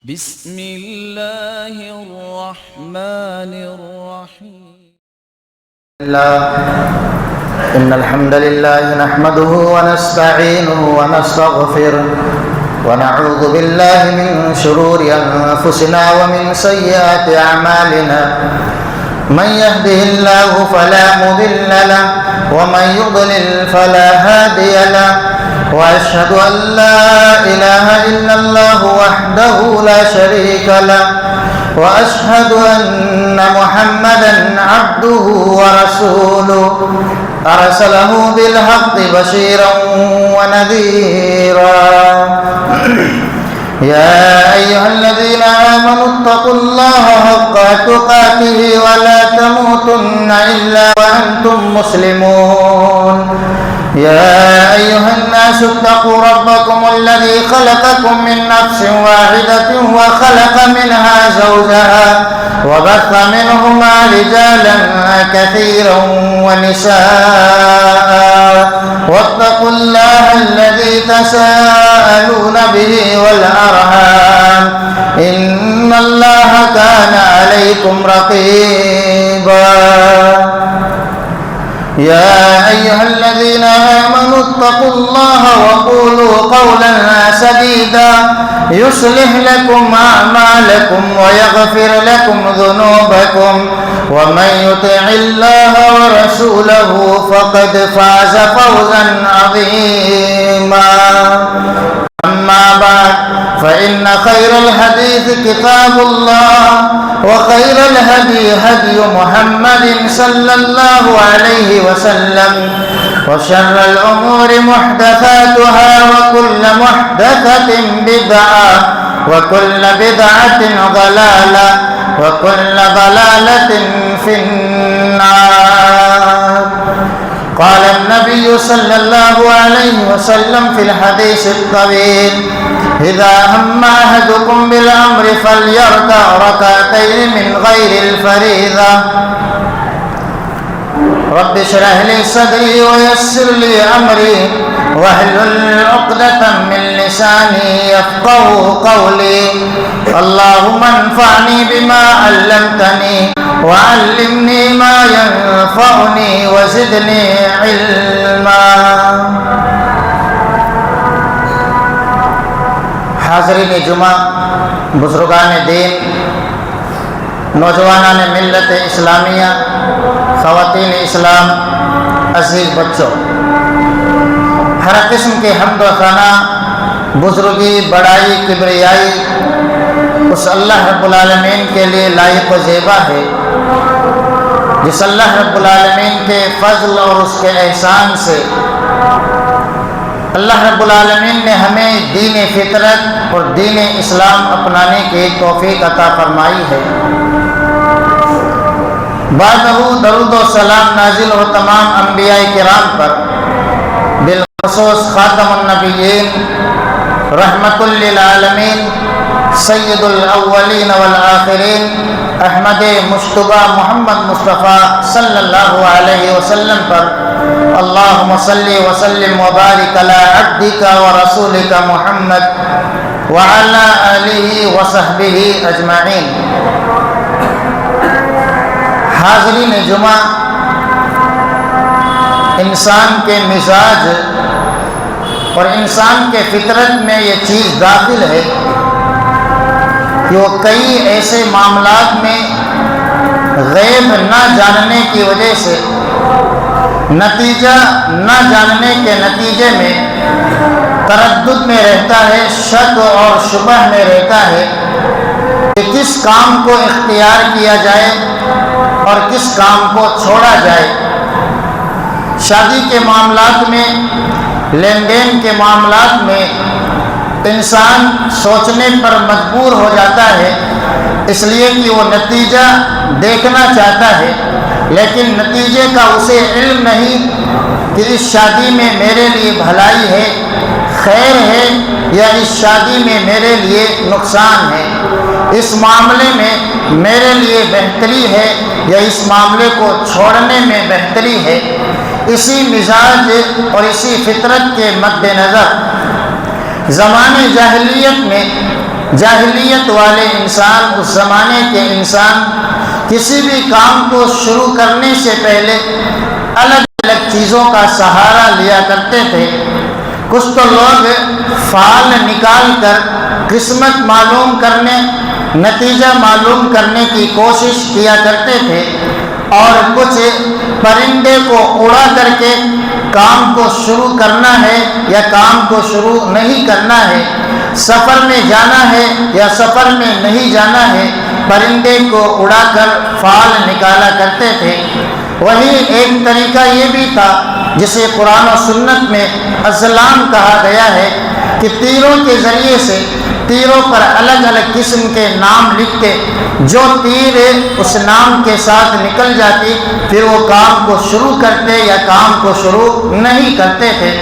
بسم الله الرحمن الرحيم. إن الحمد لله نحمده ونستعينه ونستغفره ونعوذ بالله من شرور أنفسنا ومن سيئات أعمالنا. من يهده الله فلا مضل له ومن يضلل فلا هادي له. وأشهد أن لا إله إلا الله وحده لا شريك له. وأشهد أن محمدا عبده ورسوله أرسله بالحق بشيرا ونذيرا. يا أيها الذين آمنوا اتقوا الله حق تقاته ولا تموتن إلا وأنتم مسلمون. يا أيها الناس اتقوا ربكم الذي خلقكم من نفس واحدة وخلق منها زوجها وبث منهما رجالا كثيرا ونساء. واتقوا الله الذي تساءلون به والأرحام إن الله كان عليكم رقيبا. يا أيها الذين آمنوا اتقوا الله وقولوا قولا سديدا يصلح لكم أعمالكم ويغفر لكم ذنوبكم ومن يطع الله ورسوله فقد فاز فوزا عظيما. أما بعد فإن خير الحديث كتاب الله وخير الهدي هدي محمد صلى الله عليه وسلم وشر الأمور محدثاتها وكل محدثة بدعة وكل بدعة ضلالة وكل ضلالة في النار. قال النبي صلى الله عليه وسلم في الحديث الطويل: إذا هم أحدكم بالأمر فليركع ركعتين من غير الفريضة. رب اشرح لي صدري ويسر لي أمري واحلل عقدة من لساني يفقهوا قولي. اللهم انفعني بما علمتني وعلمني ما ينفعني وزدني علما. حاضرین جمعہ، بزرگان دین، نوجوانان ملت اسلامیہ، خواتین اسلام، عزیز بچوں، ہر قسم کے حمد و ثنا، بزرگی، بڑائی، کبریائی اس اللہ رب العالمین کے لیے لائق و زیبا ہے جس اللہ رب العالمین کے فضل اور اس کے احسان سے اللہ رب العالمین نے ہمیں دین فطرت اور دین اسلام اپنانے کی توفیق عطا فرمائی ہے. بعدہ درود و سلام نازل ہو تمام انبیاء کرام پر، بالخصوص خاتم النبیین، رحمت للعالمین، سید الاولین والآخرین، احمد مجتبی محمد مصطفیٰ صلی اللہ علیہ وسلم پر. اللہم صلی وسلم وبارک علی عبدک ورسولک محمد وعلی آلہ وصحبہ اجمعین. حاضرین جمعہ، انسان کے مزاج اور انسان کے فطرت میں یہ چیز داخل ہے کہ وہ کئی ایسے معاملات میں غیب نہ جاننے کی وجہ سے، نتیجہ نہ جاننے کے نتیجے میں تردد میں رہتا ہے، شک اور شبہ میں رہتا ہے کہ کس کام کو اختیار کیا جائے اور کس کام کو چھوڑا جائے. شادی کے معاملات میں، لین دین کے معاملات میں انسان سوچنے پر مجبور ہو جاتا ہے، اس لیے کہ وہ نتیجہ دیکھنا چاہتا ہے، لیکن نتیجے کا اسے علم نہیں کہ اس شادی میں میرے لیے بھلائی ہے، خیر ہے، یا اس شادی میں میرے لیے نقصان ہے، اس معاملے میں میرے لیے بہتری ہے یا اس معاملے کو چھوڑنے میں بہتری ہے. اسی مزاج اور اسی فطرت کے مد نظر زمانے جاہلیت میں جاہلیت والے انسان، اس زمانے کے انسان کسی بھی کام کو شروع کرنے سے پہلے الگ الگ چیزوں کا سہارا لیا کرتے تھے۔ کچھ تو لوگ فال نکال کر قسمت معلوم کرنے، نتیجہ معلوم کرنے کی کوشش کیا کرتے تھے، اور کچھ پرندے کو اڑا کر کے کام کو شروع کرنا ہے یا کام کو شروع نہیں کرنا ہے، سفر میں جانا ہے یا سفر میں نہیں جانا ہے، پرندے کو اڑا کر فال نکالا کرتے تھے۔ وہی ایک طریقہ یہ بھی تھا جسے قرآن و سنت میں ازلام کہا گیا ہے کہ تیروں کے ذریعے سے تیروں پر الگ الگ قسم کے نام لکھتے، جو تیر اس نام کے ساتھ نکل جاتی پھر وہ کام کو شروع کرتے یا کام کو شروع نہیں کرتے تھے۔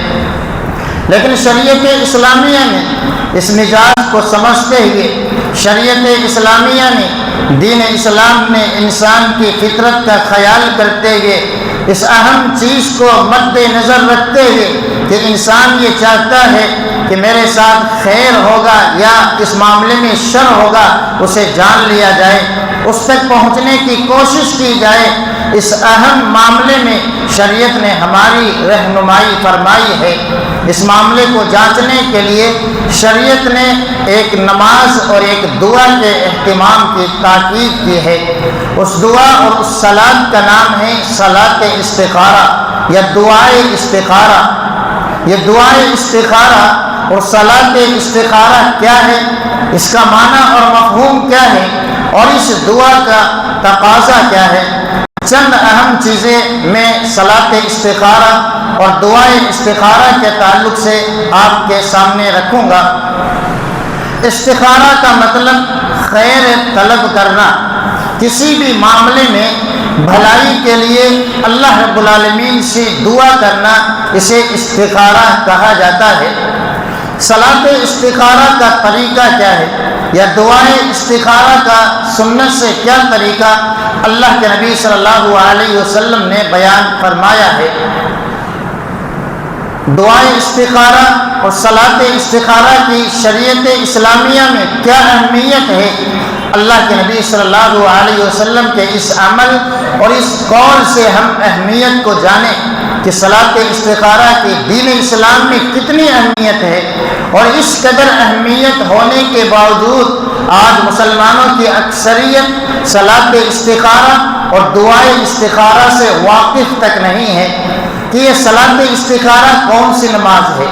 لیکن شریعت اسلامیہ نے اس مزاج کو سمجھتے ہوئے، شریعت اسلامیہ نے، دین اسلام نے انسان کی فطرت کا خیال کرتے ہوئے، اس اہم چیز کو مد نظر رکھتے ہوئے کہ انسان یہ چاہتا ہے کہ میرے ساتھ خیر ہوگا یا اس معاملے میں شر ہوگا، اسے جان لیا جائے، اس تک پہنچنے کی کوشش کی جائے۔ اس اہم معاملے میں شریعت نے ہماری رہنمائی فرمائی ہے۔ اس معاملے کو جانچنے کے لیے شریعت نے ایک نماز اور ایک دعا کے اہتمام کی تاکید کی ہے۔ اس دعا اور اس صلاۃ کا نام ہے صلاۃ استخارہ یا دعائے استخارہ۔ یہ دعائے استخارہ اور صلاۃ استخارہ کیا ہے، اس کا معنی اور مفہوم کیا ہے، اور اس دعا کا تقاضا کیا ہے، چند اہم چیزیں میں صلاۃ استخارہ اور دعائے استخارہ کے تعلق سے آپ کے سامنے رکھوں گا۔ استخارہ کا مطلب خیر طلب کرنا، کسی بھی معاملے میں بھلائی کے لیے اللہ رب العالمین سے دعا کرنا، اسے استخارہ کہا جاتا ہے۔ صلاۃ استخارہ کا طریقہ کیا ہے یا دعائے استخارہ کا سنت سے کیا طریقہ اللہ کے نبی صلی اللہ علیہ وسلم نے بیان فرمایا ہے۔ دعائے استخارہ اور صلاۃ استخارہ کی شریعت اسلامیہ میں کیا اہمیت ہے، اللہ کے نبی صلی اللہ علیہ وسلم کے اس عمل اور اس قول سے ہم اہمیت کو جانیں کہ صلاۃ استخارہ کی دین اسلام میں کتنی اہمیت ہے، اور اس قدر اہمیت ہونے کے باوجود آج مسلمانوں کی اکثریت صلاۃ استخارہ اور دعائے استخارہ سے واقف تک نہیں ہے کہ یہ صلاۃ استخارہ کون سی نماز ہے،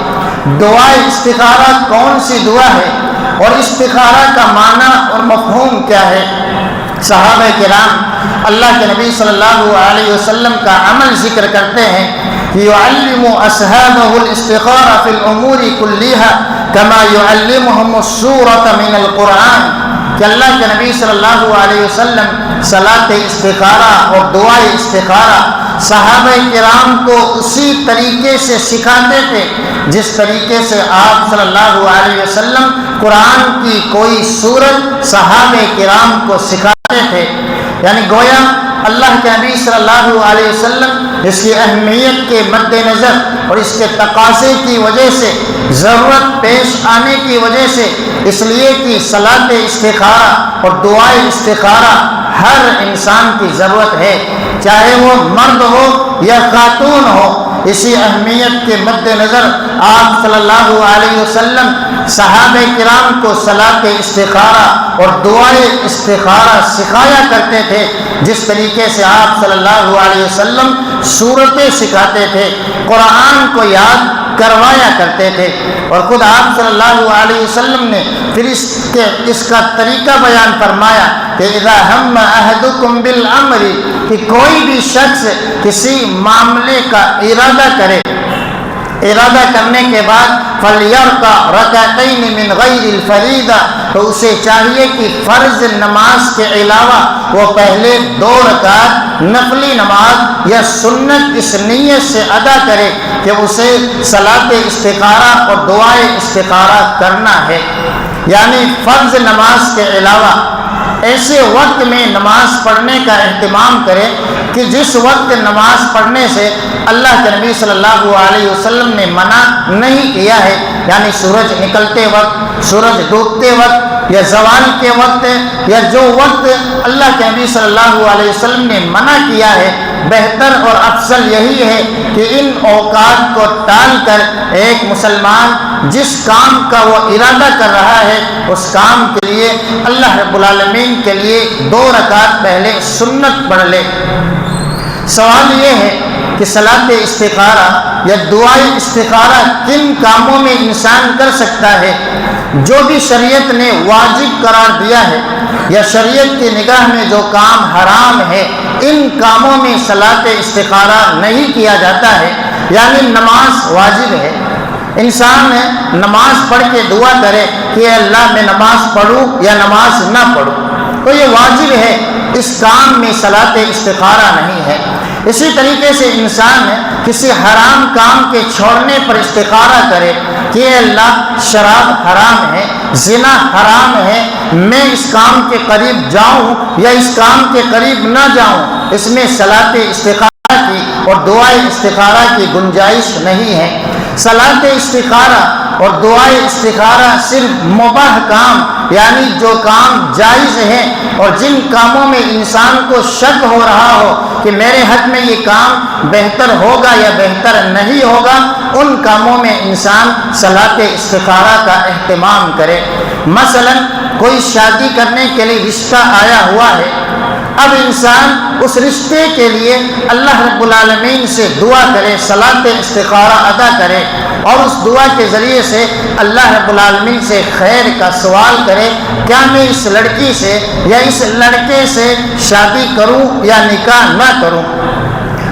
دعائے استخارہ کون سی دعا ہے، اور استخارہ کا معنی اور مفہوم کیا ہے۔ صحابہ کرام اللہ کے نبی صلی اللہ علیہ وسلم کا عمل ذکر کرتے ہیں کہ يعلم اصحابه الاستخارہ فی الامور كلها كما يعلمهم السورة من القرآن، کہ اللہ کے نبی صلی اللہ علیہ وسلم صلاۃ استخارہ اور دعائے استخارہ صحابہ کرام کو اسی طریقے سے سکھاتے تھے جس طریقے سے آپ صلی اللہ علیہ وسلم قرآن کی کوئی سورت صحابہ کرام کو سکھاتے تھے۔ یعنی گویا اللہ کے نبی صلی اللہ علیہ وسلم اس کی اہمیت کے مد نظر اور اس کے تقاضے کی وجہ سے، ضرورت پیش آنے کی وجہ سے، اس لیے کہ صلاۃ استخارہ اور دعائے استخارہ ہر انسان کی ضرورت ہے، چاہے وہ مرد ہو یا خاتون ہو۔ اسی اہمیت کے مد نظر آپ صلی اللہ علیہ وسلم صحابہ کرام کو صلاۃ استخارہ اور دعائے استخارہ سکھایا کرتے تھے، جس طریقے سے آپ صلی اللہ علیہ وسلم سورتیں سکھاتے تھے، قرآن کو یاد کروایا کرتے تھے، اور خود آپ صلی اللہ علیہ وسلم نے پھر اس کا طریقہ بیان فرمایا کہ اذا ہم احدکم بالامر، کہ کوئی بھی شخص کسی معاملے کا ارادہ کرے، ارادہ کرنے کے بعد فلیرکع رکعتین من غیر الفریضہ، تو اسے چاہیے کہ فرض نماز کے علاوہ وہ پہلے 2 رکعت نفلی نماز یا سنت اس نیت سے ادا کرے کہ اسے صلاۃ استخارہ اور دعائے استخارہ کرنا ہے۔ یعنی فرض نماز کے علاوہ ایسے وقت میں نماز پڑھنے کا اہتمام کرے کہ جس وقت نماز پڑھنے سے اللہ کے نبی صلی اللہ علیہ وسلم نے منع نہیں کیا ہے، یعنی سورج نکلتے وقت، سورج ڈوبتے وقت، یا زوال کے وقت، یا جو وقت اللہ کے نبی صلی اللہ علیہ وسلم نے منع کیا ہے، بہتر اور افضل یہی ہے کہ ان اوقات کو ٹال کر ایک مسلمان جس کام کا وہ ارادہ کر رہا ہے اس کام کے لیے اللہ رب العالمین کے لیے 2 رکعت پہلے سنت پڑھ لے۔ سوال یہ ہے کہ صلاۃ استخارہ یا دعائے استخارہ کن کاموں میں انسان کر سکتا ہے؟ جو بھی شریعت نے واجب قرار دیا ہے یا شریعت کی نگاہ میں جو کام حرام ہے، ان کاموں میں صلاۃ استخارہ نہیں کیا جاتا ہے، یعنی نماز واجب ہے، انسان نماز پڑھ کے دعا کرے کہ اللہ میں نماز پڑھوں یا نماز نہ پڑھوں، تو یہ واجب ہے، اس کام میں صلاۃ استخارہ نہیں ہے۔ اسی طریقے سے انسان کسی حرام کام کے چھوڑنے پر استخارہ کرے کہ اللہ شراب حرام ہے، زنا حرام ہے، میں اس کام کے قریب جاؤں یا اس کام کے قریب نہ جاؤں، اس میں صلاۃ استخارہ کی اور دعائے استخارہ کی گنجائش نہیں ہے۔ صلاۃ استخارہ اور دعائے استخارہ صرف مباح کام، یعنی جو کام جائز ہیں اور جن کاموں میں انسان کو شک ہو رہا ہو کہ میرے حق میں یہ کام بہتر ہوگا یا بہتر نہیں ہوگا، ان کاموں میں انسان صلاۃ استخارہ کا اہتمام کرے۔ مثلا کوئی شادی کرنے کے لیے رشتہ آیا ہوا ہے، اب انسان اس رشتے کے لیے اللہ رب العالمین سے دعا کرے، صلاۃ استخارہ ادا کرے اور اس دعا کے ذریعے سے اللہ رب العالمین سے خیر کا سوال کرے، کیا میں اس لڑکی سے یا اس لڑکے سے شادی کروں یا نکاح نہ کروں؟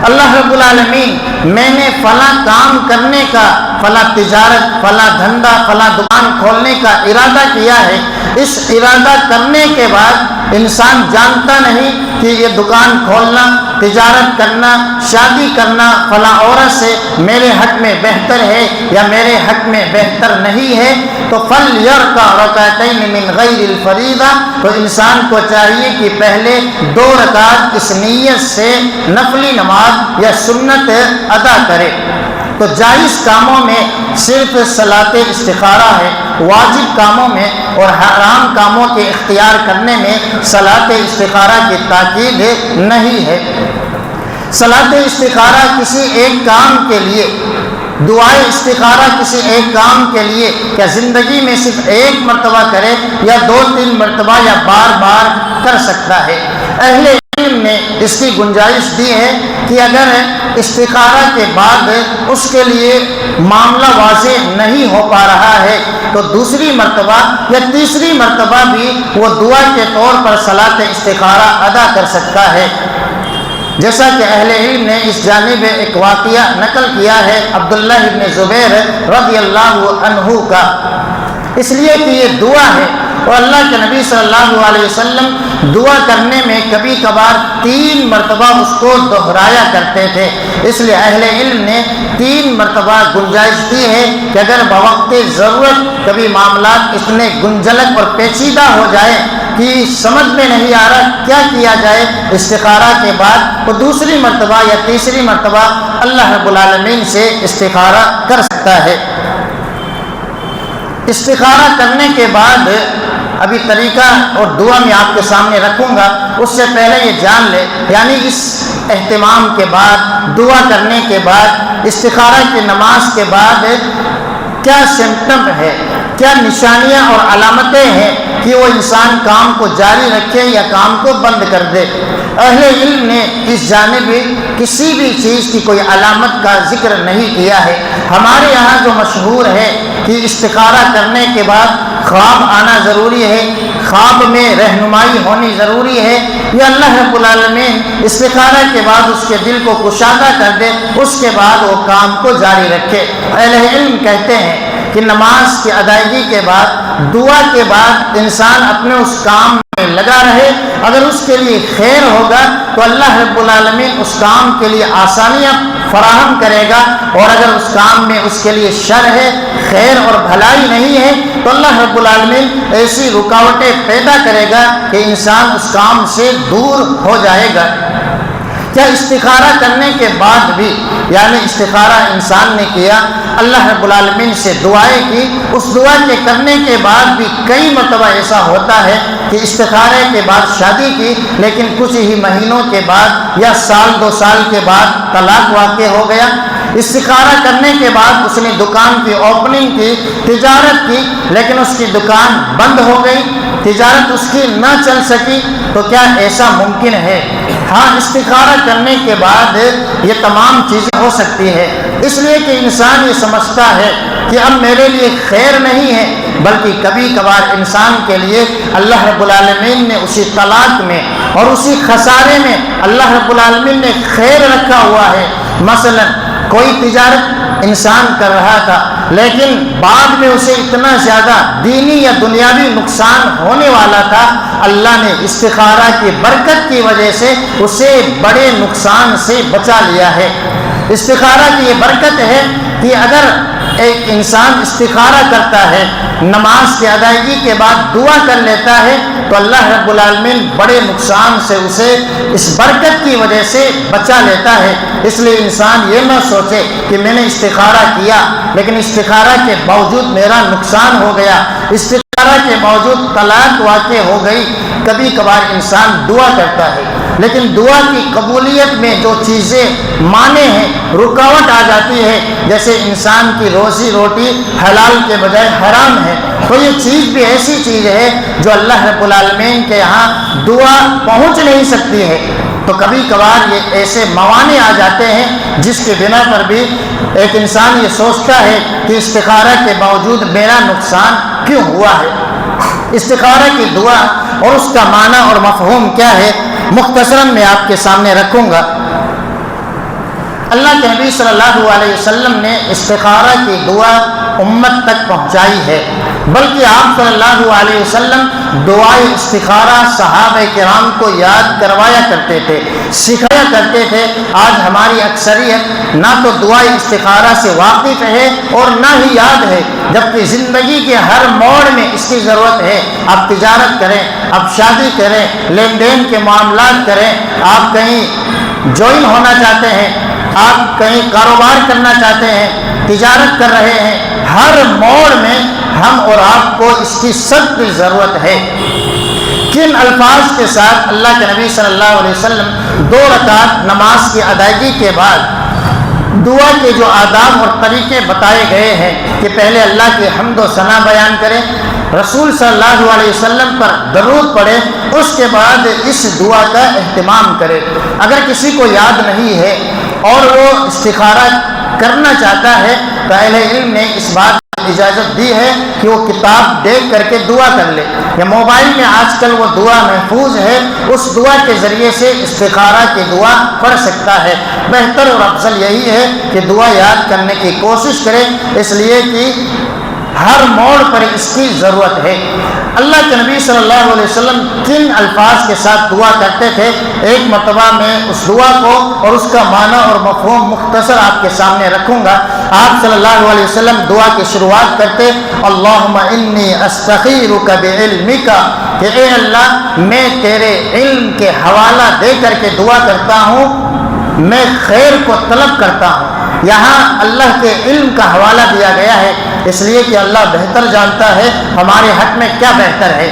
اللہ رب العالمین میں نے فلاں کام کرنے کا، فلاں تجارت، فلاں دھندا، فلاں دکان کھولنے کا ارادہ کیا ہے، اس ارادہ کرنے کے بعد انسان جانتا نہیں کہ یہ دکان کھولنا، تجارت کرنا، شادی کرنا فلاں عورت سے میرے حق میں بہتر ہے یا میرے حق میں بہتر نہیں ہے، تو فَلْيَرْكَعْ رَكَعَتَيْنِ مِنْ غَيْرِ الْفَرِيضَةِ، تو انسان کو چاہیے کہ پہلے 2 رکعت اس نیت سے نفلی نماز یا سنت ادا کرے۔ تو جائز کاموں میں صرف صلاۃ استخارہ ہے، واجب کاموں میں اور حرام کاموں کے اختیار کرنے میں صلاۃ استخارہ کی تاکید نہیں ہے۔ صلاۃ استخارہ کسی ایک کام کے لیے، دعائے استخارہ کسی ایک کام کے لیے کیا زندگی میں صرف 1 مرتبہ کرے یا 2-3 مرتبہ یا بار بار کر سکتا ہے؟ اہل علم نے اس کی گنجائش دی ہے کہ اگر استخارہ کے بعد اس کے لیے معاملہ واضح نہیں ہو پا رہا ہے تو دوسری مرتبہ یا تیسری مرتبہ بھی وہ دعا کے طور پر صلاۃ استخارہ ادا کر سکتا ہے، جیسا کہ اہل علم نے اس جانب ایک واقعہ نقل کیا ہے عبداللہ ابن زبیر رضی اللہ عنہ کا، اس لیے کہ یہ دعا ہے اور اللہ کے نبی صلی اللہ علیہ وسلم دعا کرنے میں کبھی کبھار 3 مرتبہ اس کو دہرایا کرتے تھے، اس لیے اہل علم نے 3 مرتبہ گنجائش دی ہے کہ اگر بوقت ضرورت کبھی معاملات اتنے گنجلک اور پیچیدہ ہو جائے کہ سمجھ میں نہیں آ رہا کیا کیا جائے استخارہ کے بعد، تو دوسری مرتبہ یا تیسری مرتبہ اللہ رب العالمین سے استخارہ کر سکتا ہے۔ استخارہ کرنے کے بعد ابھی طریقہ اور دعا میں آپ کے سامنے رکھوں گا، اس سے پہلے یہ جان لے، یعنی اس اہتمام کے بعد، دعا کرنے کے بعد، استخارہ کی نماز کے بعد کیا سمٹم ہے، کیا نشانیاں اور علامتیں ہیں کہ وہ انسان کام کو جاری رکھے یا کام کو بند کر دے۔ اہل علم نے اس جانب کسی بھی چیز کی کوئی علامت کا ذکر نہیں کیا ہے۔ ہمارے یہاں جو مشہور ہے کہ استخارہ کرنے کے بعد خواب آنا ضروری ہے، خواب میں رہنمائی ہونی ضروری ہے، یا اللہ رب العالمین استخارہ کے بعد اس کے دل کو کشادہ کر دے، اس کے بعد وہ کام کو جاری رکھے۔ اہل علم کہتے ہیں کہ نماز کی ادائیگی کے بعد، دعا کے بعد انسان اپنے اس کام میں لگا رہے، اگر اس کے لیے خیر ہوگا تو اللہ رب العالمین اس کام کے لیے آسانیاں فراہم کرے گا، اور اگر اس کام میں اس کے لیے شر ہے، خیر اور بھلائی نہیں ہے تو اللہ رب العالمین ایسی رکاوٹیں پیدا کرے گا کہ انسان اس کام سے دور ہو جائے گا۔ کیا استخارہ کرنے کے بعد بھی، یعنی استخارہ انسان نے کیا، اللہ رب العالمین سے دعائیں کی، اس دعا کے کرنے کے بعد بھی کئی مرتبہ ایسا ہوتا ہے کہ استخارے کے بعد شادی کی، لیکن کچھ ہی مہینوں کے بعد یا سال 2 سال کے بعد طلاق واقع ہو گیا۔ استخارہ کرنے کے بعد اس نے دکان کی اوپننگ کی، تجارت کی، لیکن اس کی دکان بند ہو گئی، تجارت اس کی نہ چل سکی، تو کیا ایسا ممکن ہے؟ ہاں، استخارہ کرنے کے بعد یہ تمام چیزیں ہو سکتی ہے، اس لیے کہ انسان یہ سمجھتا ہے کہ اب میرے لیے خیر نہیں ہے، بلکہ کبھی کبھار انسان کے لیے اللہ رب العالمین نے اسی طلاق میں اور اسی خسارے میں اللہ رب العالمین نے خیر رکھا ہوا ہے۔ مثلا کوئی تجارت انسان کر رہا تھا، لیکن بعد میں اسے اتنا زیادہ دینی یا دنیاوی نقصان ہونے والا تھا، اللہ نے استخارہ کی برکت کی وجہ سے اسے بڑے نقصان سے بچا لیا ہے۔ استخارہ کی یہ برکت ہے کہ اگر ایک انسان استخارہ کرتا ہے، نماز کی ادائیگی کے بعد دعا کر لیتا ہے، تو اللہ رب العالمین بڑے نقصان سے اسے اس برکت کی وجہ سے بچا لیتا ہے۔ اس لیے انسان یہ نہ سوچے کہ میں نے استخارہ کیا لیکن استخارہ کے باوجود میرا نقصان ہو گیا، استخارہ کے باوجود طلاق واقع ہو گئی۔ کبھی کبھار انسان دعا کرتا ہے، لیکن دعا کی قبولیت میں جو چیزیں مانے ہیں، رکاوٹ آ جاتی ہے، جیسے انسان کی روزی روٹی حلال کے بجائے حرام ہے، تو یہ چیز بھی ایسی چیز ہے جو اللہ رب العالمین کے یہاں دعا پہنچ نہیں سکتی ہے۔ تو کبھی کبھار یہ ایسے موانع آ جاتے ہیں جس کے بنا پر بھی ایک انسان یہ سوچتا ہے کہ استخارہ کے باوجود میرا نقصان کیوں ہوا ہے۔ استخارہ کی دعا اور اس کا معنی اور مفہوم کیا ہے، مختصراً میں آپ کے سامنے رکھوں گا۔ اللہ کے نبی صلی اللہ علیہ وسلم نے استخارہ کی دعا امت تک پہنچائی ہے، بلکہ آپ صلی اللہ علیہ وسلم دعائے استخارہ صحابہ کرام کو یاد کروایا کرتے تھے، سکھایا کرتے تھے۔ آج ہماری اکثریت نہ تو دعائے استخارہ سے واقف ہے اور نہ ہی یاد ہے، جبکہ زندگی کے ہر موڑ میں اس کی ضرورت ہے۔ آپ تجارت کریں، آپ شادی کریں، لین دین کے معاملات کریں، آپ کہیں جوائن ہونا چاہتے ہیں، آپ کہیں کاروبار کرنا چاہتے ہیں، تجارت کر رہے ہیں، ہر موڑ میں ہم اور آپ کو اس کی سخت ضرورت ہے۔ کن الفاظ کے ساتھ اللہ کے نبی صلی اللہ علیہ وسلم 2 رکعت نماز کی ادائیگی کے بعد دعا کے جو آداب اور طریقے بتائے گئے ہیں کہ پہلے اللہ کی حمد و ثنا بیان کریں، رسول صلی اللہ علیہ وسلم پر درود پڑھیں، اس کے بعد اس دعا کا اہتمام کریں۔ اگر کسی کو یاد نہیں ہے اور وہ استخارہ کرنا چاہتا ہے تو اہل علم نے اس بات کی اجازت دی ہے کہ وہ کتاب دیکھ کر کے دعا کر لے، یا موبائل میں آج کل وہ دعا محفوظ ہے، اس دعا کے ذریعے سے استخارہ کی دعا پڑھ سکتا ہے۔ بہتر اور افضل یہی ہے کہ دعا یاد کرنے کی کوشش کرے، اس لیے کہ ہر موڑ پر اس کی ضرورت ہے۔ اللہ کے نبی صلی اللہ علیہ وسلم کن الفاظ کے ساتھ دعا کرتے تھے، ایک مرتبہ میں اس دعا کو اور اس کا معنی اور مفہوم مختصر آپ کے سامنے رکھوں گا۔ آپ صلی اللہ علیہ وسلم دعا کی شروعات کرتے، اللہم انی استخیرک بعلمک، کہ اے اللہ میں تیرے علم کے حوالہ دے کر کے دعا کرتا ہوں، میں خیر کو طلب کرتا ہوں۔ یہاں اللہ کے علم کا حوالہ دیا گیا ہے، اس لیے کہ اللہ بہتر جانتا ہے ہمارے حق میں کیا بہتر ہے۔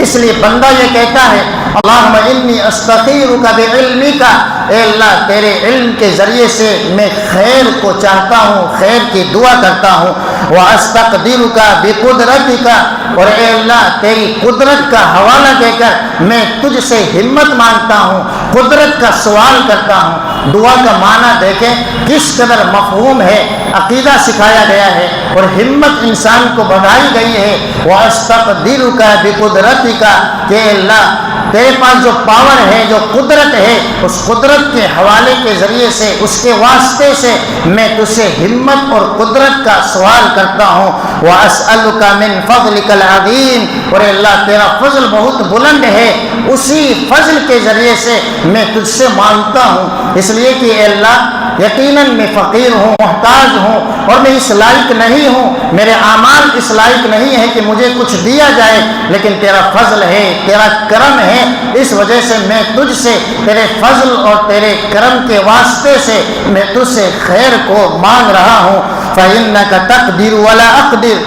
اس لیے بندہ یہ کہتا ہے اللہم انی استخیرک بعلمک، اے اللہ تیرے علم کے ذریعے سے میں خیر کو چاہتا ہوں، خیر کی دعا کرتا ہوں، واستقدرک بقدرتک، اور اے اللہ تیری قدرت کا حوالہ دے کر میں تجھ سے ہمت مانگتا ہوں، قدرت کا سوال کرتا ہوں۔ دعا کا معنی دیکھیں کس قدر مفہوم ہے، عقیدہ سکھایا گیا ہے اور ہمت انسان کو بڑھائی گئی ہے۔ واستقدرک بقدرتک، کہ اللہ تیرے پاس جو پاور ہے، جو قدرت ہے، اس قدرت کے حوالے کے ذریعے سے، اس کے واسطے سے میں تجھ سے ہمت اور قدرت کا سوال کرتا ہوں۔ وَأَسْأَلُكَ مِنْ فَضْلِكَ الْعَظِيمِ، اور اللہ تیرا فضل بہت بلند ہے، اسی فضل کے ذریعے سے میں تجھ سے مانگتا ہوں۔ اس لیے کہ اے اللہ یقیناً میں فقیر ہوں، محتاج ہوں، اور میں اس لائق نہیں ہوں، میرے اعمال اس لائق نہیں ہے کہ مجھے کچھ دیا جائے، لیکن تیرا فضل ہے، تیرا کرم ہے، اس وجہ سے میں تجھ سے تیرے فضل اور تیرے کرم کے واسطے سے میں تجھ سے خیر کو مانگ رہا ہوں۔ فَإِنَّكَ تَقْدِرُ وَلَا أَقْدِرُ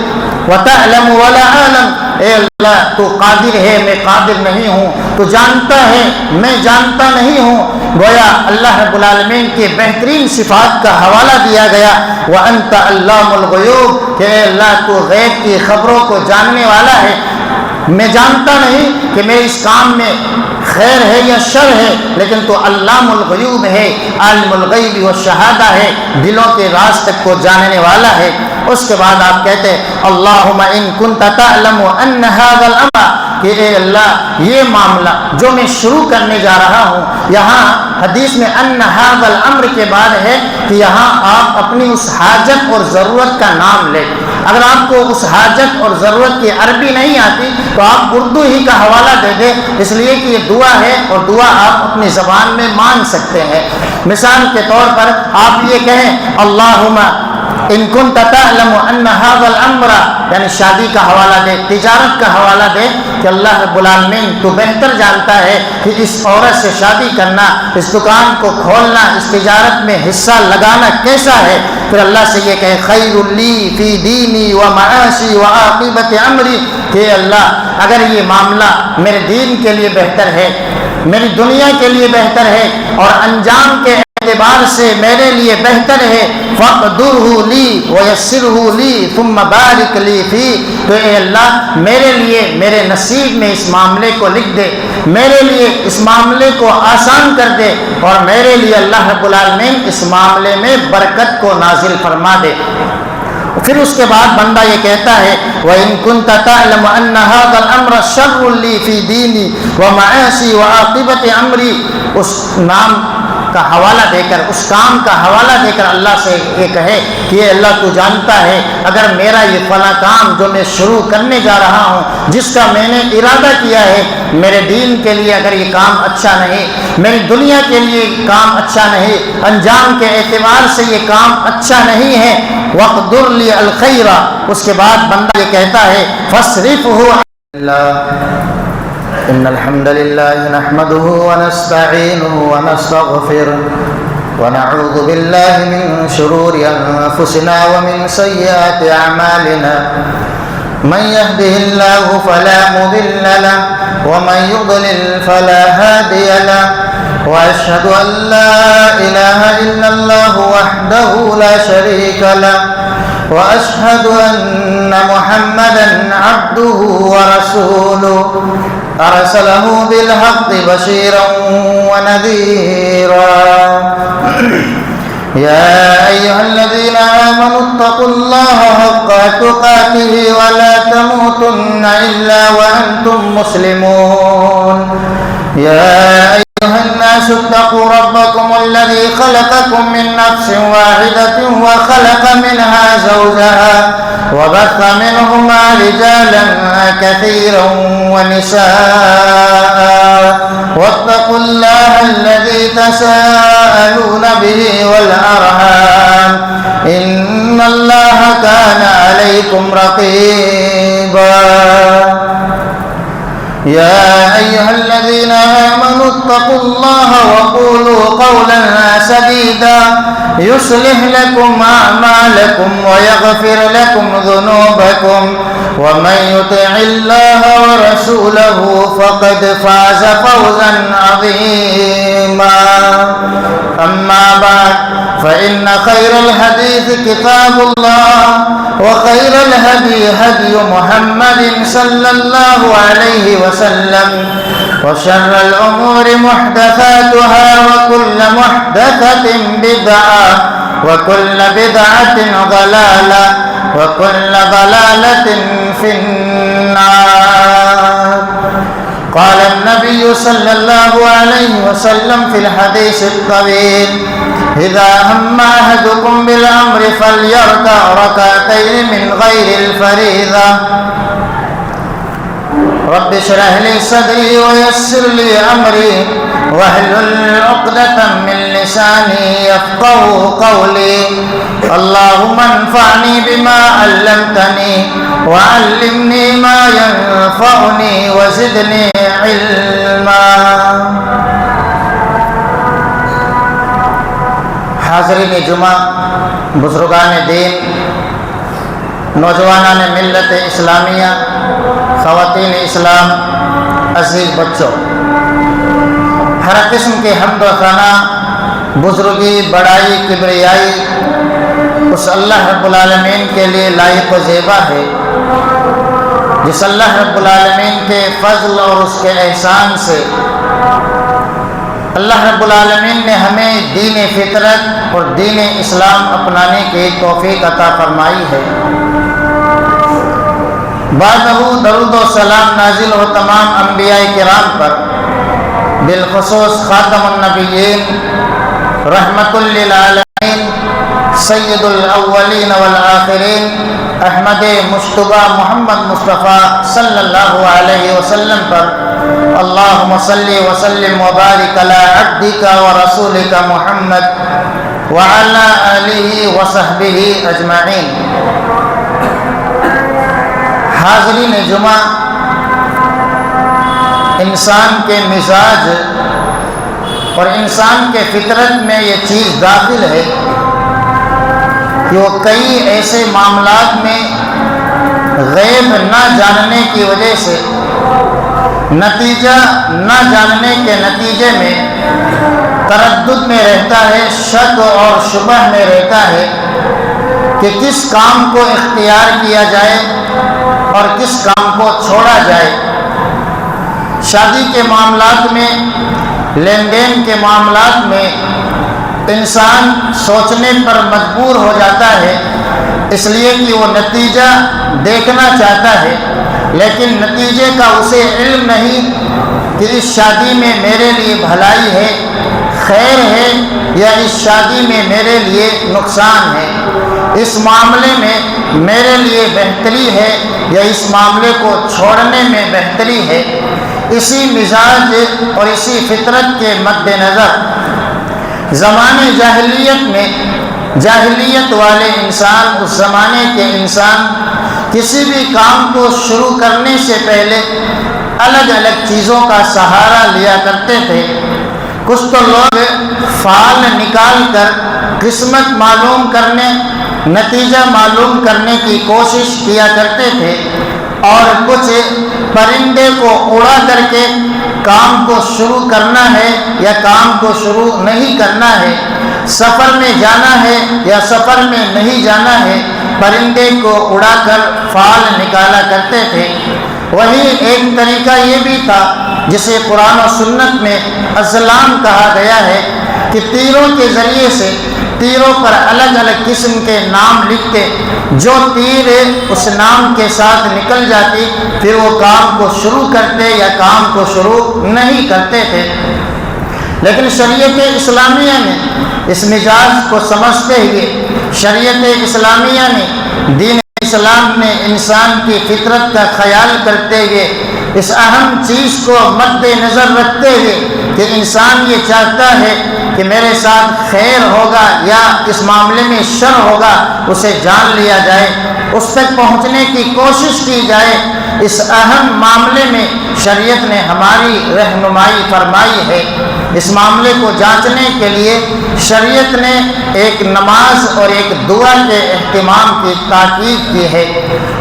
وَتَعْلَمُ وَلَا أَعْلَمُ، اے اللہ تو قادر ہے، میں قادر نہیں ہوں، تو جانتا ہے، میں جانتا نہیں ہوں۔ گویا اللہ رب العالمین کے بہترین صفات کا حوالہ دیا گیا، وَأَنْتَ عَلَّامُ الْغُیُوبِ، کہ اے اللہ تو غیب کی خبروں کو جاننے والا ہے، میں جانتا نہیں کہ میرے اس کام میں خیر ہے یا شر ہے، لیکن تو علام الغیوب ہے، عالم الغیب والشہادہ ہے، دلوں کے راز تک کو جاننے والا ہے۔ اس کے بعد آپ کہتے ہیں اللہم ان کنت تعلم ان هذا الامر، کہ اے اللہ یہ معاملہ جو میں شروع کرنے جا رہا ہوں، یہاں حدیث میں ان هذا الامر کے بعد ہے کہ یہاں آپ اپنی اس حاجت اور ضرورت کا نام لیں۔ اگر آپ کو اس حاجت اور ضرورت کی عربی نہیں آتی تو آپ اردو ہی کا حوالہ دے دیں، اس لیے کہ یہ دعا ہے اور دعا آپ اپنی زبان میں مانگ سکتے ہیں۔ مثال کے طور پر آپ یہ کہیں اللہم ان کنت تعلم ان هذا الامر، یعنی شادی کا حوالہ دے، تجارت کا حوالہ دے کہ اللہ رب العالمین تو بہتر جانتا ہے کہ اس عورت سے شادی کرنا، اس دکان کو کھولنا، اس تجارت میں حصہ لگانا کیسا ہے۔ پھر اللہ سے یہ کہے خیر لی فی دینی و معاشی و عاقبت امری، کہ اللہ اگر یہ معاملہ میرے دین کے لیے بہتر ہے، میری دنیا کے لیے بہتر ہے اور انجام کے اعتبار سے میرے لیے بہتر ہے، فَقْدُرْهُ لِي وَيَسِّرْهُ لِي ثُمَّ بَارِكْ لِي فِي، تو اے اللہ میرے لیے میرے نصیب میں اس معاملے کو لکھ دے، میرے لیے اس معاملے کو آسان کر دے، اور میرے لیے اللہ رب العالمین اس معاملے میں برکت کو نازل فرما دے۔ پھر اس کے بعد بندہ یہ کہتا ہے وَإِن كُنْتَ تَعْلَمُ أَنَّ هَذَا الْأَمْرَ شَرٌّ لِّي فِي دِينِي وَمَعَاشِي وَعَاقِبَةِ أَمْرِي، اس نام کا حوالہ دے کر، اس کام کا حوالہ دے کر اللہ سے یہ کہے کہ اے اللہ تو جانتا ہے اگر میرا یہ فلاں کام جو میں شروع کرنے جا رہا ہوں، جس کا میں نے ارادہ کیا ہے، میرے دین کے لیے اگر یہ کام اچھا نہیں، میری دنیا کے لیے کام اچھا نہیں، انجام کے اعتبار سے یہ کام اچھا نہیں ہے، وَقْدُرْ لِي الْخَيْرَ، اس کے بعد بندہ یہ کہتا ہے فَاصْرِفْهُ إن الحمد لله نحمده ونستعينه ونستغفره ونعوذ بالله من شرور أنفسنا ومن سيئات أعمالنا، من يهده الله فلا مضل له ومن يضلل فلا هادي له، وأشهد أن لا إله إلا الله وحده لا شريك له، وأشهد أن محمدا عبده ورسوله أرسله بالحق بشيرا ونذيرا، يا أيها الذين آمنوا اتقوا الله حق تقاته ولا تموتن إلا وأنتم مسلمون، يا أيها الناس اتقوا ربكم الذي خلقكم من نفس واحدة وخلق منها زوجها وبث منهما رجالا كثيرا ونساء، واتقوا الله الذي تساءلون به والأرحام إن الله كان عليكم رقيبا، يا أيها الذين آمنوا اتقوا الله وقولوا قولا سديدا يصلح لكم أعمالكم ويغفر لكم ذنوبكم، ومن يطع الله ورسوله فقد فاز فوزا عظيما، أما بعد فإن خير الحديث كتاب الله، وخير الهدي هدي محمد صلى الله عليه وسلم، وشر الأمور محدثاتها، وكل محدثة بدعة، وكل بدعة ضلالة، وكل ضلالة في النار۔ قال النبي صلى الله عليه وسلم في الحديث الطويل إذا هم أحدكم بالأمر فليركع ركعتين من غير الفريضة، رب اشرح لي صدري ويسر لي أمري واحلل عقدة من لساني يفقهوا قولي اللهم انفعني بما علمتني وعلمني ما ينفعني وزدني علما۔ حاضرین جمعہ، بزرگان دین، نوجوانان ملت اسلامیہ، خواتین اسلام، عزیز بچوں، ہر قسم کے حمد و ثنا، بزرگی، بڑائی، کبریائی اس اللہ رب العالمین کے لیے لائق و زیبا ہے جس اللہ رب العالمین کے فضل اور اس کے احسان سے اللہ رب العالمین نے ہمیں دین فطرت اور دین اسلام اپنانے کی توفیق عطا فرمائی ہے۔ بعدہ درود و سلام نازل ہو تمام انبیاء کرام پر، بالخصوص خاتم النبیین، رحمت للعالمین، سید الاولین والآخرین، احمد مجتبی محمد مصطفیٰ صلی اللہ علیہ وسلم پر۔ اللہم صلی وسلم وبارک علی عبدک ورسولک محمد وعلی آلہ وصحبہ اجمعین۔ حاضرین جمعہ، انسان کے مزاج اور انسان کے فطرت میں یہ چیز داخل ہے کہ وہ کئی ایسے معاملات میں غیب نہ جاننے کی وجہ سے، نتیجہ نہ جاننے کے نتیجے میں تردد میں رہتا ہے، شک اور شبہ میں رہتا ہے کہ کس کام کو اختیار کیا جائے اور کس کام کو چھوڑا جائے۔ شادی کے معاملات میں، لین دین کے معاملات میں انسان سوچنے پر مجبور ہو جاتا ہے، اس لیے کہ وہ نتیجہ دیکھنا چاہتا ہے، لیکن نتیجے کا اسے علم نہیں کہ اس شادی میں میرے لیے بھلائی ہے، خیر ہے، یا اس شادی میں میرے لیے نقصان ہے، اس معاملے میں میرے لیے بہتری ہے یا اس معاملے کو چھوڑنے میں بہتری ہے۔ اسی مزاج اور اسی فطرت کے مد نظر زمانے جاہلیت میں، جاہلیت والے انسان، اس زمانے کے انسان کسی بھی کام کو شروع کرنے سے پہلے الگ الگ چیزوں کا سہارا لیا کرتے تھے۔ کچھ تو لوگ فال نکال کر قسمت معلوم کرنے، نتیجہ معلوم کرنے کی کوشش کیا کرتے تھے، اور کچھ پرندے کو اڑا کر کے کام کو شروع کرنا ہے یا کام کو شروع نہیں کرنا ہے، سفر میں جانا ہے یا سفر میں نہیں جانا ہے، پرندے کو اڑا کر فال نکالا کرتے تھے۔ وہی ایک طریقہ یہ بھی تھا جسے قرآن و سنت میں ازلام کہا گیا ہے کہ تیروں کے ذریعے سے تیروں پر الگ الگ قسم کے نام لکھتے، جو تیر اس نام کے ساتھ نکل جاتی پھر وہ کام کو شروع کرتے یا کام کو شروع نہیں کرتے تھے۔ لیکن شریعت اسلامیہ نے اس مزاج کو سمجھتے ہوئے، شریعت اسلامیہ نے، دین اسلام نے انسان کی فطرت کا خیال کرتے ہوئے، اس اہم چیز کو مد نظر رکھتے ہوئے کہ انسان یہ چاہتا ہے کہ میرے ساتھ خیر ہوگا یا اس معاملے میں شر ہوگا، اسے جان لیا جائے، اس تک پہنچنے کی کوشش کی جائے۔ اس اہم معاملے میں شریعت نے ہماری رہنمائی فرمائی ہے۔ اس معاملے کو جانچنے کے لیے شریعت نے ایک نماز اور ایک دعا کے اہتمام کی تاکید کی ہے۔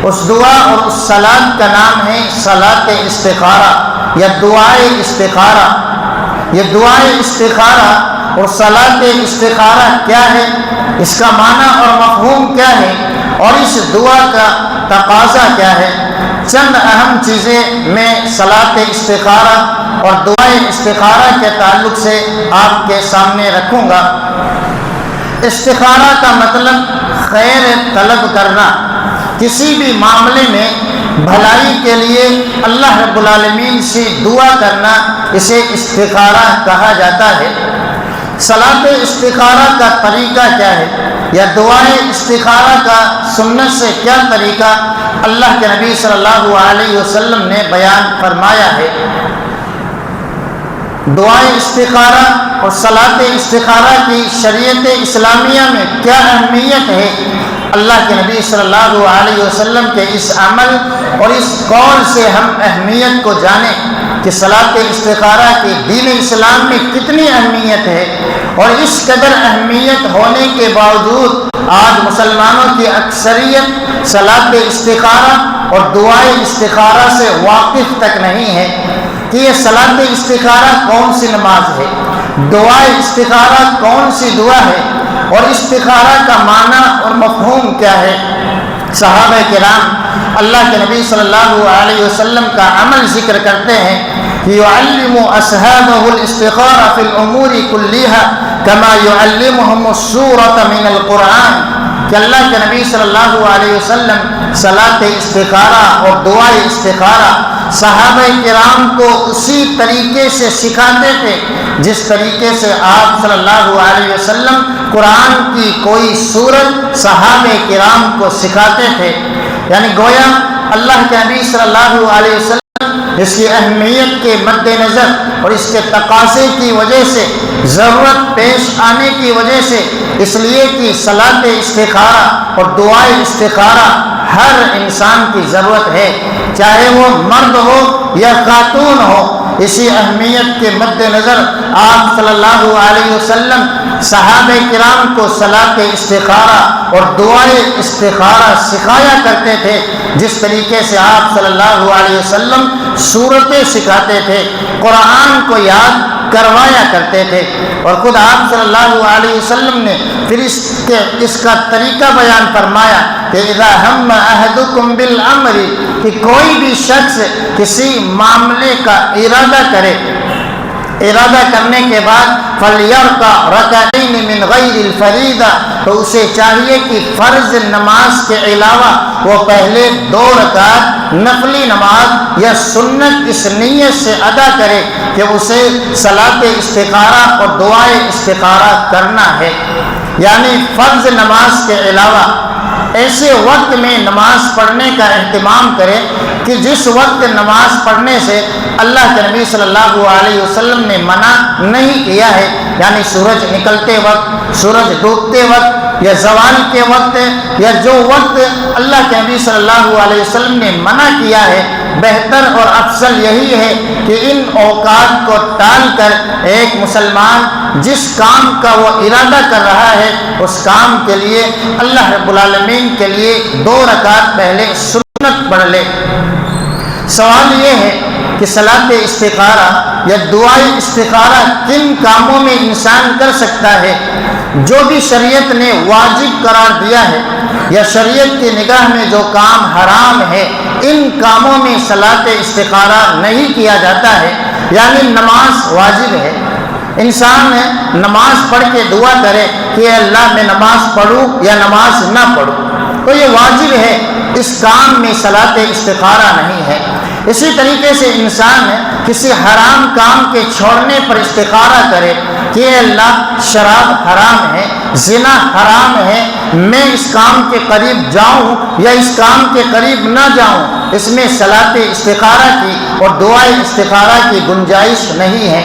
اس دعا اور اس صلاۃ کا نام ہے صلاۃ استخارہ یا دعائے استخارہ۔ یہ دعائے استخارہ اور صلاۃ استخارہ کیا ہے، اس کا معنی اور مفہوم کیا ہے، اور اس دعا کا تقاضا کیا ہے، چند اہم چیزیں میں صلاۃ استخارہ اور دعائے استخارہ کے تعلق سے آپ کے سامنے رکھوں گا۔ استخارہ کا مطلب خیر طلب کرنا، کسی بھی معاملے میں بھلائی کے لیے اللہ رب العالمین سے دعا کرنا، اسے استخارہ کہا جاتا ہے۔ صلاۃ استخارہ کا طریقہ کیا ہے؟ یا دعائے استخارہ کا سنت سے کیا طریقہ اللہ کے نبی صلی اللہ علیہ وسلم نے بیان فرمایا ہے۔ دعائے استخارہ اور صلاۃ استخارہ کی شریعت اسلامیہ میں کیا اہمیت ہے، اللہ کے نبی صلی اللہ علیہ وسلم کے اس عمل اور اس قول سے ہم اہمیت کو جانیں کہ صلاۃ استخارہ کی دین اسلام میں کتنی اہمیت ہے، اور اس قدر اہمیت ہونے کے باوجود آج مسلمانوں کی اکثریت صلاۃ استخارہ اور دعائے استخارہ سے واقف تک نہیں ہے کہ یہ صلاۃ استخارہ کون سی نماز ہے، دعائے استخارہ کون سی دعا ہے، اور استخارہ کا معنی اور مفہوم کیا ہے۔ صحابہ کرام اللہ کے نبی صلی اللہ علیہ وسلم کا عمل ذکر کرتے ہیں کہ يعلم اصحابه الاستخارہ فی الامور كلها كما يعلمهم السورة من القرآن، کہ اللہ کے نبی صلی اللہ علیہ وسلم صلاۃ استخارہ اور دعائے استخارہ صحابہ کرام کو اسی طریقے سے سکھاتے تھے جس طریقے سے آپ صلی اللہ علیہ وسلم قرآن کی کوئی سورت صحابہ کرام کو سکھاتے تھے۔ یعنی گویا اللہ کے نبی صلی اللہ علیہ وسلم اس کی اہمیت کے مد نظر اور اس کے تقاضے کی وجہ سے، ضرورت پیش آنے کی وجہ سے، اس لیے کہ صلاۃ استخارہ اور دعائے استخارہ ہر انسان کی ضرورت ہے، چاہے وہ مرد ہو یا خاتون ہو۔ اسی اہمیت کے مد نظر آپ صلی اللہ علیہ وسلم صحابہ کرام کو صلاۃ استخارہ اور دعائے استخارہ سکھایا کرتے تھے، جس طریقے سے آپ صلی اللہ علیہ وسلم سورتیں سکھاتے تھے، قرآن کو یاد کروایا کرتے تھے، اور خود آپ صلی اللہ علیہ وسلم نے پھر اس کا طریقہ بیان فرمایا کہ اذا ہم احدکم بالامر، کہ کوئی بھی شخص کسی معاملے کا ارادہ کرے، ارادہ کرنے کے بعد فلیرکع رکعتین من غیر الفریضہ، تو اسے چاہیے کہ فرض نماز کے علاوہ وہ پہلے 2 رکعت نفلی نماز یا سنت اس نیت سے ادا کرے کہ اسے صلاۃ استخارہ اور دعائے استخارہ کرنا ہے۔ یعنی فرض نماز کے علاوہ ایسے وقت میں نماز پڑھنے کا اہتمام کرے کہ جس وقت نماز پڑھنے سے اللہ کے نبی صلی اللہ علیہ وسلم نے منع نہیں کیا ہے، یعنی سورج نکلتے وقت، سورج ڈوبتے وقت، یا زوال کے وقت، یا جو وقت اللہ کے نبی صلی اللہ علیہ وسلم نے منع کیا ہے، بہتر اور افضل یہی ہے کہ ان اوقات کو ٹال کر ایک مسلمان جس کام کا وہ ارادہ کر رہا ہے اس کام کے لیے اللہ رب العالمین کے لیے 2 رکعت پہلے سنت پڑھ لے۔ سوال یہ ہے کہ صلاۃ استخارہ یا دعائے استخارہ کن کاموں میں انسان کر سکتا ہے؟ جو بھی شریعت نے واجب قرار دیا ہے یا شریعت کی نگاہ میں جو کام حرام ہے، ان کاموں میں صلاۃ استخارہ نہیں کیا جاتا ہے۔ یعنی نماز واجب ہے، انسان نماز پڑھ کے دعا کرے کہ اللہ میں نماز پڑھوں یا نماز نہ پڑھوں، تو یہ واجب ہے، اس کام میں صلاۃ استخارہ نہیں ہے۔ اسی طریقے سے انسان کسی حرام کام کے چھوڑنے پر استخارہ کرے کہ اللہ شراب حرام ہے، زنا حرام ہے، میں اس کام کے قریب جاؤں یا اس کام کے قریب نہ جاؤں، اس میں صلاۃ استخارہ کی اور دعائے استخارہ کی گنجائش نہیں ہے۔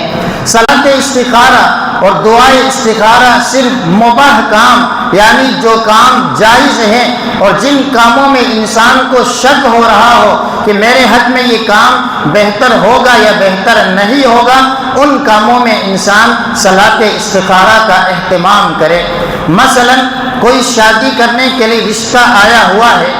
صلاۃ استخارہ اور دعائے استخارہ صرف مباح کام، یعنی جو کام جائز ہیں اور جن کاموں میں انسان کو شک ہو رہا ہو کہ میرے حق میں یہ کام بہتر ہوگا یا بہتر نہیں ہوگا، ان کاموں میں انسان صلاۃ استخارہ کا اہتمام کرے۔ مثلا کوئی شادی کرنے کے لیے رشتہ آیا ہوا ہے،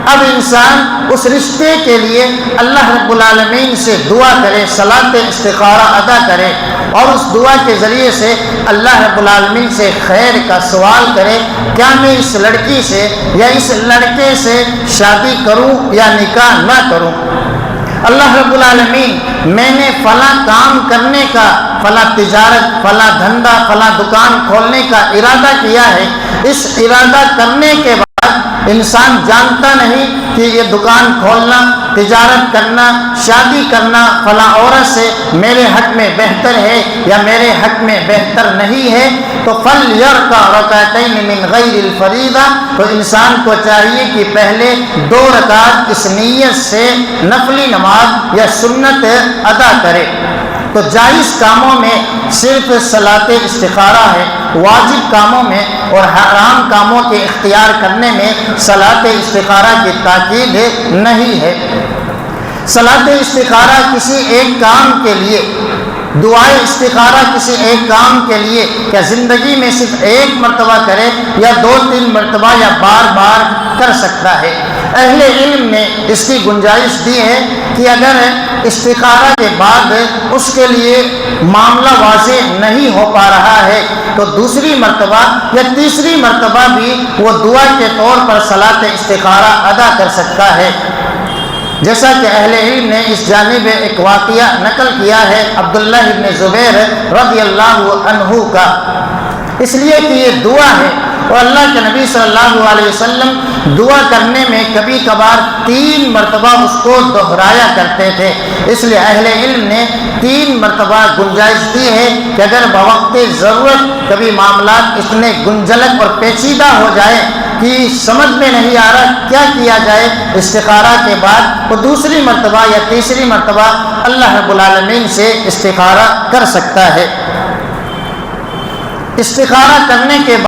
اب انسان اس رشتے کے لیے اللہ رب العالمین سے دعا کرے، صلاۃ استخارہ ادا کرے، اور اس دعا کے ذریعے سے اللہ رب العالمین سے خیر کا سوال کرے، کیا میں اس لڑکی سے یا اس لڑکے سے شادی کروں یا نکاح نہ کروں۔ اللہ رب العالمین میں نے فلاں کام کرنے کا، فلاں تجارت، فلاں دھندا، فلاں دکان کھولنے کا ارادہ کیا ہے، اس ارادہ کرنے کے بعد بعد انسان جانتا نہیں کہ یہ دکان کھولنا، تجارت کرنا، شادی کرنا فلاں عورت سے میرے حق میں بہتر ہے یا میرے حق میں بہتر نہیں ہے، تو فَلْيَرْكَعْ رَكْعَتَيْنِ مِنْ غَيْرِ الْفَرِيضَةِ، تو انسان کو چاہیے کہ پہلے 2 رکعت اس نیت سے نفلی نماز یا سنت ادا کرے۔ تو جائز کاموں میں صرف صلاۃ استخارہ ہے، واجب کاموں میں اور حرام کاموں کے اختیار کرنے میں صلاۃ استخارہ کی تاکید نہیں ہے۔ صلاۃ استخارہ کسی ایک کام کے لیے، دعائے استخارہ کسی ایک کام کے لیے کیا زندگی میں صرف ایک مرتبہ کرے یا 2-3 مرتبہ یا بار بار کر سکتا ہے؟ اہل علم نے اس کی گنجائش دی ہے کہ اگر استخارہ کے بعد اس کے لیے معاملہ واضح نہیں ہو پا رہا ہے تو دوسری مرتبہ یا تیسری مرتبہ بھی وہ دعا کے طور پر صلاۃ استخارہ ادا کر سکتا ہے، جیسا کہ اہل علم نے اس جانب ایک واقعہ نقل کیا ہے عبداللہ ابن زبیر رضی اللہ عنہ کا، اس لیے کہ یہ دعا ہے اور اللہ کے نبی صلی اللہ علیہ وسلم دعا کرنے میں کبھی کبھار 3 مرتبہ اس کو دہرایا کرتے تھے، اس لیے اہل علم نے 3 مرتبہ گنجائش دی ہے کہ اگر بوقت ضرورت کبھی معاملات اتنے گنجلک اور پیچیدہ ہو جائے کہ سمجھ میں نہیں آ رہا کیا کیا جائے استخارہ کے بعد، وہ دوسری مرتبہ یا تیسری مرتبہ اللہ رب العالمین سے استخارہ کر سکتا ہے۔ استخارہ کرنے کے بعد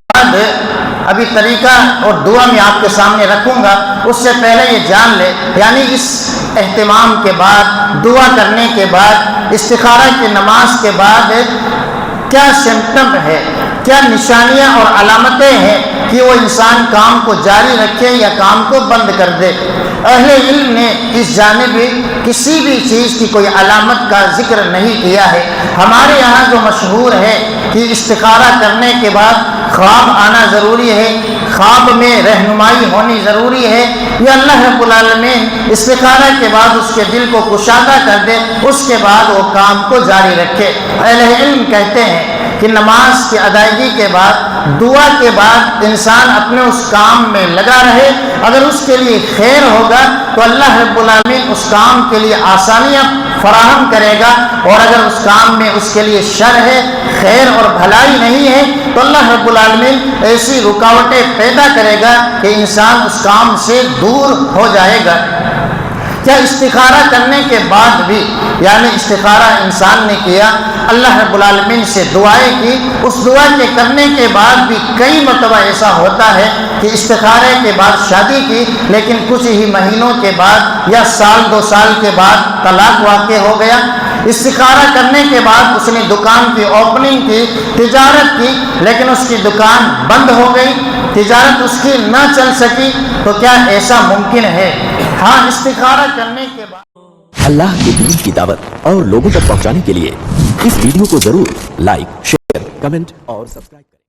ابھی طریقہ اور دعا میں آپ کے سامنے رکھوں گا، اس سے پہلے یہ جان لے، یعنی اس اہتمام کے بعد، دعا کرنے کے بعد، استخارہ کی نماز کے بعد کیا سمپٹم ہے، کیا نشانیاں اور علامتیں ہیں کہ وہ انسان کام کو جاری رکھے یا کام کو بند کر دے۔ اہل علم نے اس جانب کسی بھی چیز کی کوئی علامت کا ذکر نہیں کیا ہے۔ ہمارے یہاں جو مشہور ہے کہ استخارہ کرنے کے بعد خواب آنا ضروری ہے، خواب میں رہنمائی ہونی ضروری ہے، یا اللہ رب العالمین استخارہ کے بعد اس کے دل کو کشادہ کر دے، اس کے بعد وہ کام کو جاری رکھے۔ اہل علم کہتے ہیں کہ نماز کی ادائیگی کے بعد، دعا کے بعد انسان اپنے اس کام میں لگا رہے، اگر اس کے لیے خیر ہوگا تو اللہ رب العالمین اس کام کے لیے آسانیاں فراہم کرے گا، اور اگر اس کام میں اس کے لیے شر ہے، خیر اور بھلائی نہیں ہے تو اللہ رب العالمین ایسی رکاوٹیں پیدا کرے گا کہ انسان اس کام سے دور ہو جائے گا۔ کیا استخارہ کرنے کے بعد بھی، یعنی استخارہ انسان نے کیا، اللہ رب العالمین سے دعائیں کی، اس دعا کے کرنے کے بعد بھی کئی مرتبہ ایسا ہوتا ہے کہ استخارے کے بعد شادی کی لیکن کچھ ہی مہینوں کے بعد یا 1-2 سال کے بعد طلاق واقع ہو گیا۔ استخارہ کرنے کے بعد اس نے دکان کی اوپننگ کی، تجارت کی، لیکن اس کی دکان بند ہو گئی، تجارت اس کی نہ چل سکی، تو کیا ایسا ممکن ہے؟ ہاں، استخارہ کرنے کے بعد اللہ کے دین کی دعوت اور لوگوں تک پہنچانے کے لیے اس ویڈیو کو ضرور لائک، شیئر، کمنٹ اور سبسکرائب